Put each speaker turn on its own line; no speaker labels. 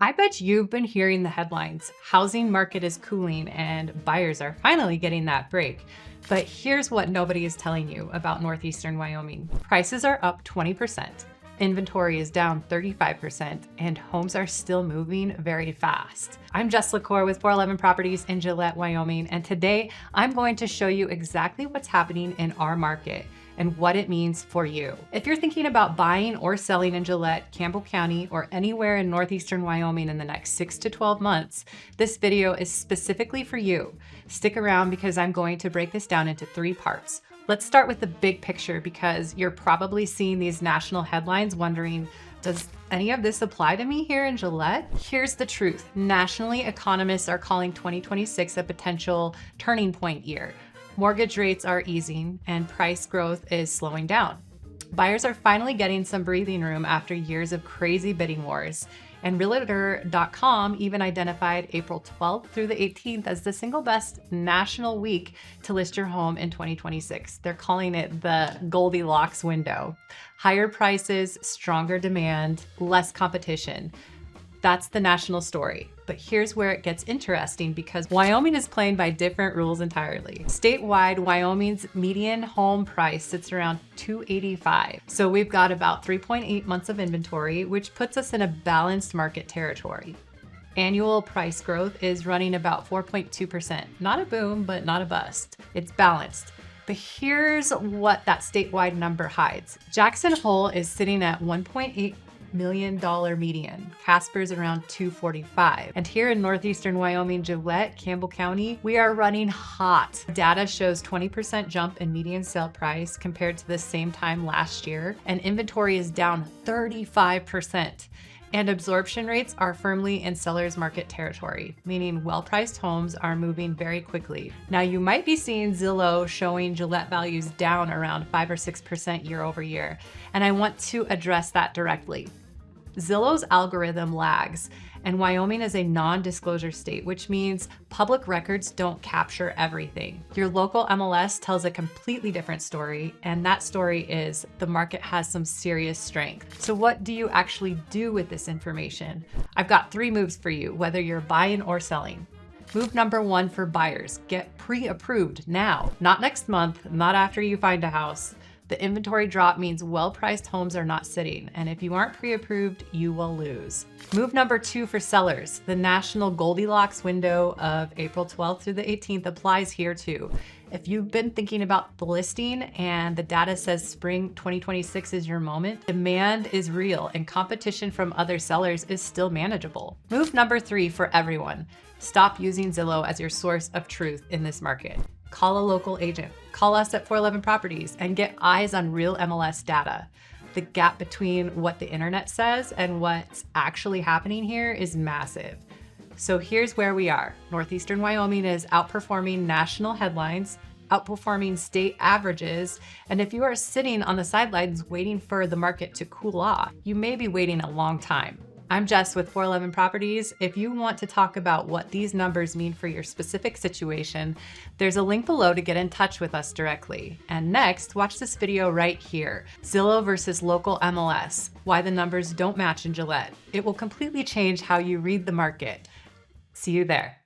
I bet you've been hearing the headlines. Housing market is cooling and buyers are finally getting that break. But here's what nobody is telling you about northeastern Wyoming. Prices are up 20%. Inventory is down 35%, and homes are still moving very fast. I'm Jess LaCour with 411 Properties in Gillette, Wyoming, and today I'm going to show you exactly what's happening in our market and what it means for you. If you're thinking about buying or selling in Gillette, Campbell County, or anywhere in northeastern Wyoming in the next 6 to 12 months, this video is specifically for you. Stick around because I'm going to break this down into 3 parts. Let's start with the big picture because you're probably seeing these national headlines wondering, does any of this apply to me here in Gillette? Here's the truth. Nationally, economists are calling 2026 a potential turning point year. Mortgage rates are easing and price growth is slowing down. Buyers are finally getting some breathing room after years of crazy bidding wars. And Realtor.com even identified April 12th through the 18th as the single best national week to list your home in 2026. They're calling it the Goldilocks window. Higher prices, stronger demand, less competition. That's the national story. But here's where it gets interesting because Wyoming is playing by different rules entirely. Statewide, Wyoming's median home price sits around $285. So we've got about 3.8 months of inventory, which puts us in a balanced market territory. Annual price growth is running about 4.2%. Not a boom, but not a bust. It's balanced. But here's what that statewide number hides. Jackson Hole is sitting at $1.8 million median. Casper's around $245. And here in northeastern Wyoming, Gillette, Campbell County, we are running hot. Data shows 20% jump in median sale price compared to the same time last year, and inventory is down 35%. And absorption rates are firmly in seller's market territory, meaning well-priced homes are moving very quickly. Now you might be seeing Zillow showing Gillette values down around 5 or 6% year over year, and I want to address that directly. Zillow's algorithm lags, and Wyoming is a non-disclosure state, which means public records don't capture everything. Your local MLS tells a completely different story, and that story is the market has some serious strength. So what do you actually do with this information? I've got 3 moves for you, whether you're buying or selling. Move number 1 for buyers, get pre-approved now, not next month, not after you find a house. The inventory drop means well-priced homes are not sitting, and if you aren't pre-approved, you will lose. Move number 2 for sellers. The national Goldilocks window of April 12th through the 18th applies here too. If you've been thinking about the listing and the data says spring 2026 is your moment, demand is real and competition from other sellers is still manageable. Move number 3 for everyone. Stop using Zillow as your source of truth in this market. Call a local agent. Call us at 411 Properties and get eyes on real MLS data. The gap between what the internet says and what's actually happening here is massive. So here's where we are. Northeastern Wyoming is outperforming national headlines, outperforming state averages, and if you are sitting on the sidelines waiting for the market to cool off, you may be waiting a long time. I'm Jess with 411 Properties. If you want to talk about what these numbers mean for your specific situation, there's a link below to get in touch with us directly. And next, watch this video right here, Zillow versus local MLS, why the numbers don't match in Gillette. It will completely change how you read the market. See you there.